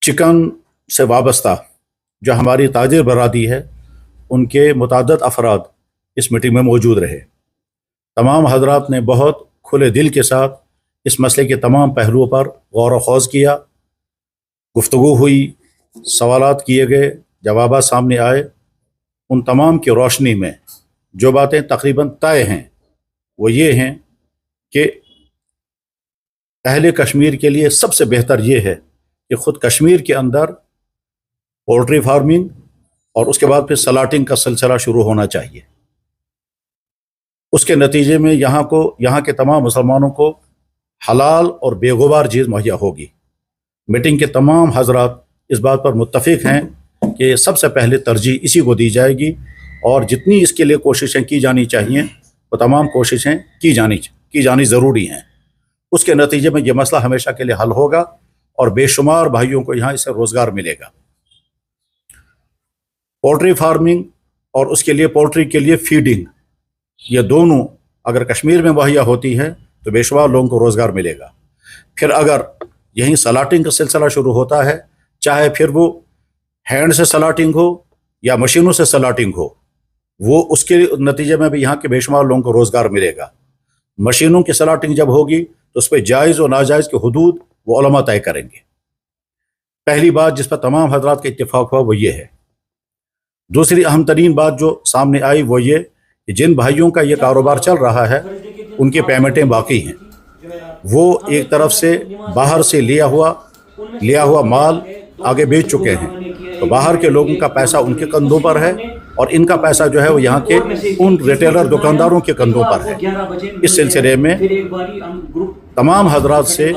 Chicken से वाबस्ता जो हमारी ताजिर बरादरी है, उनके मुतअद्दिद अफराद इस मीटिंग में मौजूद रहे। तमाम हजरात ने बहुत खुले दिल के साथ इस मसले के तमाम पहलुओं पर गौर व खौज़ किया, गुफ्तगू हुई, सवालात किए गए, जवाबात सामने आए। उन तमाम की रोशनी में जो बातें तकरीबन तय हैं वो ये हैं कि अहले कश्मीर के लिए सबसे बेहतर ये है कि ख़ुद कश्मीर के अंदर पोल्ट्री फार्मिंग और उसके बाद फिर सलाटिंग का सिलसिला शुरू होना चाहिए। उसके नतीजे में यहाँ के तमाम मुसलमानों को हलाल और बेगुबार चीज़ मुहैया होगी। मीटिंग के तमाम हजरात इस बात पर मुत्तफिक हैं कि सबसे पहले तरजीह इसी को दी जाएगी और जितनी इसके लिए कोशिशें की जानी चाहिए वो तमाम कोशिशें की जानी ज़रूरी हैं। उसके नतीजे में ये मसला हमेशा के लिए हल होगा और बेशुमार भाइयों को यहाँ इससे रोज़गार मिलेगा। पोल्ट्री फार्मिंग और उसके लिए पोल्ट्री के लिए फीडिंग, ये दोनों अगर कश्मीर में मुहैया होती है तो बेशुमार लोगों को रोज़गार मिलेगा। फिर अगर यहीं सलाटिंग का सिलसिला शुरू होता है, चाहे फिर वो हैंड से सलाटिंग हो या मशीनों से सलाटिंग हो, वो उसके नतीजे में भी यहाँ के बेशुमार लोगों को रोज़गार मिलेगा। मशीनों की सलाटिंग जब होगी तो उस पर जायज़ और नाजायज़ के हुदूद वो उलमा तय करेंगे। पहली बात जिस पर तमाम हजरात का इत्तेफाक हुआ वो ये है। दूसरी अहम तरीन बात जो सामने आई वो ये कि जिन भाइयों का ये कारोबार चल रहा है उनकी पेमेंटें बाकी हैं। वो एक तरफ से बाहर से लिया हुआ माल आगे बेच चुके हैं, तो बाहर के लोगों का पैसा उनके कंधों पर है और इनका पैसा जो है वो यहाँ के उन रिटेलर दुकानदारों के कंधों पर है। इस सिलसिले में तमाम हजरात से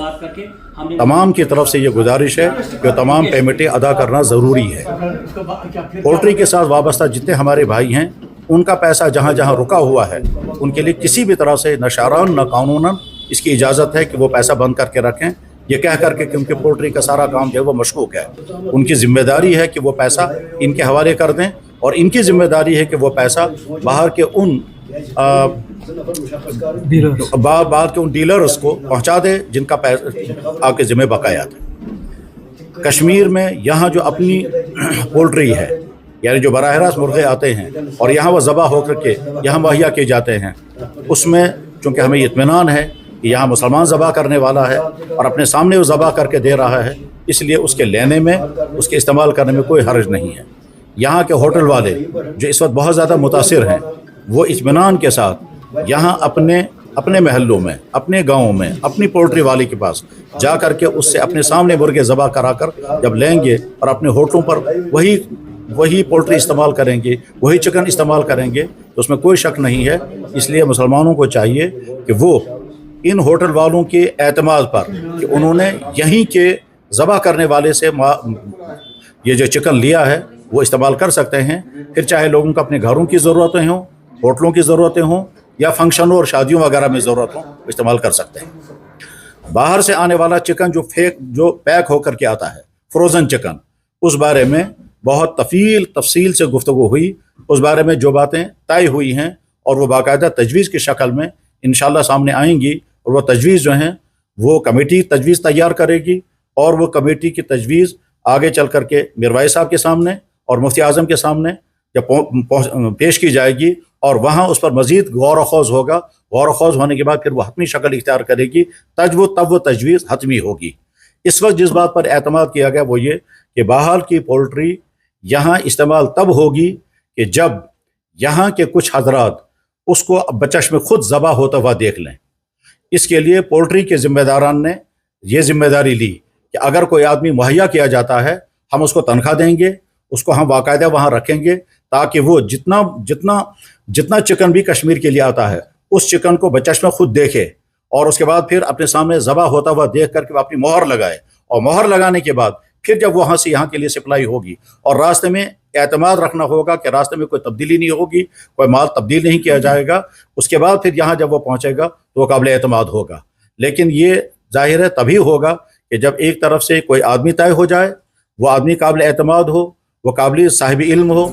तमाम की तरफ से ये गुजारिश है कि तमाम पेमेंटें अदा करना ज़रूरी है। पोल्ट्री के साथ वाबस्ता जितने हमारे भाई हैं उनका पैसा जहाँ जहाँ रुका हुआ है उनके लिए किसी भी तरह से न शरअन न कानूनन इसकी इजाज़त है कि वो पैसा बंद करके रखें, ये कह करके कि उनके पोल्ट्री का सारा काम जो है वो मशकूक है। उनकी ज़िम्मेदारी है कि वो पैसा इनके हवाले कर दें और इनकी ज़िम्मेदारी है कि वो पैसा बाहर के उन डीलर्स को पहुंचा दे जिनका पैसा आपके ज़िम्मे बकाया था। कश्मीर में यहाँ जो अपनी पोल्ट्री है, यानी जो बराह रास्त मुर्गे आते हैं और यहाँ वो ज़बा होकर के यहाँ मुहैया किए जाते हैं, उसमें चूँकि हमें इत्मीनान है कि यहाँ मुसलमान ज़बा करने वाला है और अपने सामने वो ज़बा करके दे रहा है, इसलिए उसके लेने में उसके इस्तेमाल करने में कोई हर्ज नहीं है। यहाँ के होटल वाले जो इस वक्त बहुत ज़्यादा मुतासिर हैं वो इत्मीनान के साथ यहाँ अपने महल्लों में, अपने गाँव में, अपनी पोल्ट्री वाले के पास जा कर के उससे अपने सामने मुर्गे ज़बा करा कर जब लेंगे और अपने होटलों पर वही पोल्ट्री इस्तेमाल करेंगे, वही चिकन इस्तेमाल करेंगे, तो उसमें कोई शक नहीं है। इसलिए मुसलमानों को चाहिए कि वो इन होटल वालों के एतमाद पर कि उन्होंने यहीं के ज़बा करने वाले से ये जो चिकन लिया है वो इस्तेमाल कर सकते हैं। फिर चाहे लोगों को अपने घरों की ज़रूरतें हों, होटलों की ज़रूरतें हों या फंक्शनों और शादियों वगैरह में ज़रूरत हो, इस्तेमाल कर सकते हैं। बाहर से आने वाला चिकन जो पैक होकर के आता है, फ्रोज़न चिकन, उस बारे में बहुत तफसील से गुफ्तगू हुई। उस बारे में जो बातें तय हुई हैं और वो बाकायदा तजवीज़ की शक्ल में इंशाल्लाह सामने आएंगी और वो तजवीज़ जो हैं वो कमेटी तजवीज़ तैयार करेगी और वो कमेटी की तजवीज़ आगे चल कर के मिरवाई साहब के सामने और मुफ्ती आज़म के सामने जब पेश की जाएगी और वहाँ उस पर मज़ीद गौर व खौज़ होगा। गौर व खौज़ होने के बाद फिर वो हतमी शक्ल इख्तियार करेगी, तब वो तजवीज़ हतमी होगी। इस वक्त जिस बात पर एतमाद किया गया वो ये कि बाहर की पोल्ट्री यहाँ इस्तेमाल तब होगी कि जब यहाँ के कुछ हजरात उसको बचश्म खुद ज़बा होता हुआ देख लें। इसके लिए पोल्ट्री के ज़िम्मेदारान ने ये ज़िम्मेदारी ली कि अगर कोई आदमी मुहैया किया जाता है हम उसको तनख्वाह देंगे, उसको हम बाकायदा वहाँ रखेंगे ताकि वो जितना चिकन भी कश्मीर के लिए आता है उस चिकन को बचश्म खुद देखे और उसके बाद फिर अपने सामने ज़बा होता हुआ देख करके वो अपनी मोहर लगाए और मोहर लगाने के बाद फिर जब वहाँ से यहाँ के लिए सप्लाई होगी और रास्ते में एतमाद रखना होगा कि रास्ते में कोई तब्दीली नहीं होगी, कोई माल तब्दील नहीं किया जाएगा, उसके बाद फिर यहाँ जब वो पहुँचेगा तो वो काबिल एतमाद होगा। लेकिन ये जाहिर है तभी होगा कि जब एक तरफ से कोई आदमी तय हो जाए, वो आदमी काबिल एतमाद हो, वो काबिल साहिब इल्म हो,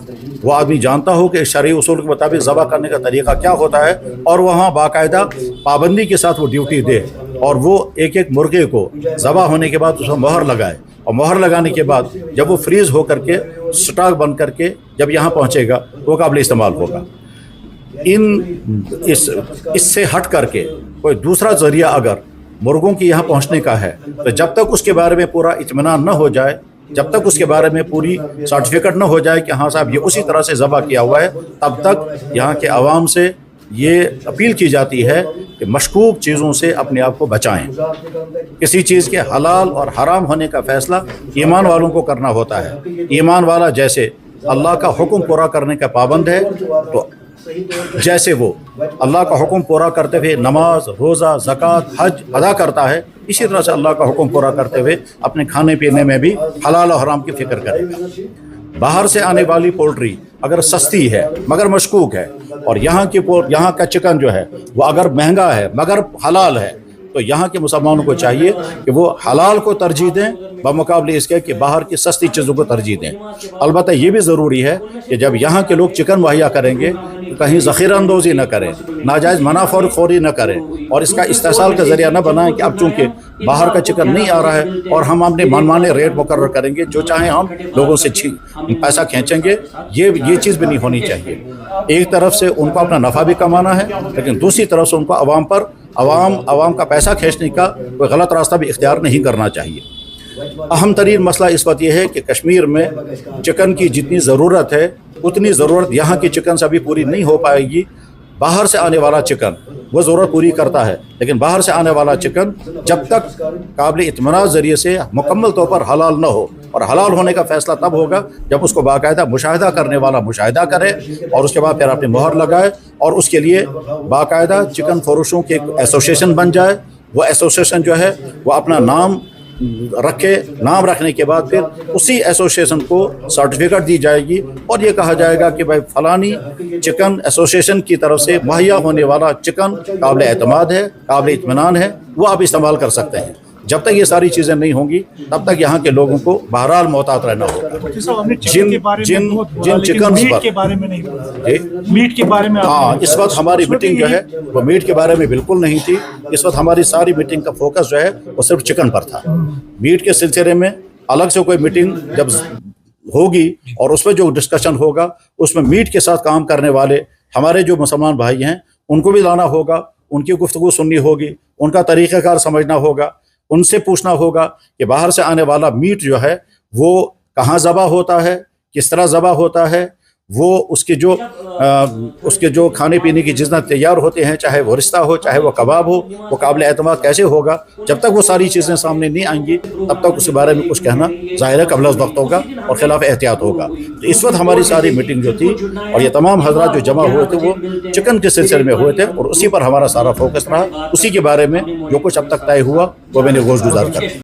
वो आदमी जानता हो कि शरई उसूल के मुताबिक ज़बा करने का तरीक़ा क्या होता है और वहाँ बाकायदा पाबंदी के साथ वो ड्यूटी दे और वो एक एक मुर्गे को ज़बा होने के बाद उसमें मोहर लगाए اور مہر لگانے کے بعد جب وہ فریز ہو کر کے سٹاک بن کر کے جب یہاں پہنچے گا وہ قابل استعمال ہوگا۔ اس سے ہٹ کر کے کوئی دوسرا ذریعہ اگر مرغوں کی یہاں پہنچنے کا ہے تو جب تک اس کے بارے میں پورا اطمینان نہ ہو جائے، جب تک اس کے بارے میں پوری سرٹیفکیٹ نہ ہو جائے کہ ہاں صاحب یہ اسی طرح سے ذبح کیا ہوا ہے، تب تک یہاں کے عوام سے یہ اپیل کی جاتی ہے کہ مشکوک چیزوں سے اپنے آپ کو بچائیں۔ کسی چیز کے حلال اور حرام ہونے کا فیصلہ ایمان والوں کو کرنا ہوتا ہے۔ ایمان والا جیسے اللہ کا حکم پورا کرنے کا پابند ہے، تو جیسے وہ اللہ کا حکم پورا کرتے ہوئے نماز، روزہ، زکوٰۃ، حج ادا کرتا ہے، اسی طرح سے اللہ کا حکم پورا کرتے ہوئے اپنے کھانے پینے میں بھی حلال و حرام کی فکر کرے گا۔ باہر سے آنے والی پولٹری اگر سستی ہے مگر مشکوک ہے، اور یہاں کا چکن جو ہے وہ اگر مہنگا ہے مگر حلال ہے، تو یہاں کے مسلمانوں کو چاہیے کہ وہ حلال کو ترجیح دیں بمقابلے اس کے کہ باہر کی سستی چیزوں کو ترجیح دیں۔ البتہ یہ بھی ضروری ہے کہ جب یہاں کے لوگ چکن مہیا کریں گے تو کہیں ذخیرہ اندوزی نہ کریں، ناجائز منافع خوری نہ کریں، اور اس کا استحصال کا ذریعہ نہ بنائیں کہ اب چونکہ باہر کا چکن نہیں آ رہا ہے اور ہم اپنے منمانے ریٹ مقرر کریں گے، جو چاہیں ہم لوگوں سے پیسہ کھینچیں گے۔ یہ چیز بھی نہیں ہونی چاہیے۔ ایک طرف سے ان کو اپنا نفع بھی کمانا ہے، لیکن دوسری طرف سے ان کو عوام کا پیسہ کھینچنے کا کوئی غلط راستہ بھی اختیار نہیں کرنا چاہیے۔ اہم ترین مسئلہ اس وقت یہ ہے کہ کشمیر میں چکن کی جتنی ضرورت ہے اتنی ضرورت یہاں کی چکن سے ابھی پوری نہیں ہو پائے گی۔ باہر سے آنے والا چکن وہ ضرورت پوری کرتا ہے، لیکن باہر سے آنے والا چکن جب تک قابل اطمینان ذریعے سے مکمل طور پر حلال نہ ہو، اور حلال ہونے کا فیصلہ تب ہوگا جب اس کو باقاعدہ مشاہدہ کرنے والا مشاہدہ کرے، اور اس کے بعد پھر اپنی مہر لگائے، اور اس کے لیے باقاعدہ چکن فروشوں کی ایک ایسوسیشن بن جائے۔ وہ ایسوسیشن جو ہے وہ اپنا نام رکھے، نام رکھنے کے بعد پھر اسی ایسوسیشن کو سرٹیفکیٹ دی جائے گی، اور یہ کہا جائے گا کہ بھائی فلانی چکن ایسوسیشن کی طرف سے مہیا ہونے والا چکن قابل اعتماد ہے، قابل اطمینان ہے، وہ آپ استعمال کر سکتے ہیں۔ جب تک یہ ساری چیزیں نہیں ہوں گی تب تک یہاں کے لوگوں کو بہرحال محتاط رہنا ہوگا۔ جن چکنز پر ہاں اس وقت ہماری میٹنگ جو ہے وہ میٹ کے بارے میں بالکل نہیں تھی۔ اس وقت ہماری ساری میٹنگ کا فوکس جو ہے وہ صرف چکن پر تھا۔ میٹ کے سلسلے میں الگ سے کوئی میٹنگ جب ہوگی اور اس میں جو ڈسکشن ہوگا اس میں میٹ کے ساتھ کام کرنے والے ہمارے جو مسلمان بھائی ہیں ان کو بھی لانا ہوگا، ان کی گفتگو سننی ہوگی، ان کا طریقہ کار سمجھنا ہوگا، ان سے پوچھنا ہوگا کہ باہر سے آنے والا میٹ جو ہے وہ کہاں ذبح ہوتا ہے، کس طرح ذبح ہوتا ہے، وہ اس کے جو کھانے پینے کی چیزیں تیار ہوتے ہیں، چاہے وہ رستہ ہو چاہے وہ کباب ہو، وہ قابل اعتماد کیسے ہوگا۔ جب تک وہ ساری چیزیں سامنے نہیں آئیں گی تب تک اس کے بارے میں کچھ کہنا ظاہر ہے قبل از وقت ہوگا اور خلاف احتیاط ہوگا۔ تو اس وقت ہماری ساری میٹنگ جو تھی اور یہ تمام حضرات جو جمع ہوئے تھے وہ چکن کے سلسلے میں ہوئے تھے، اور اسی پر ہمارا سارا فوکس رہا۔ اسی کے بارے میں جو کچھ اب تک طے ہوا وہ میں نے گوش گزار کر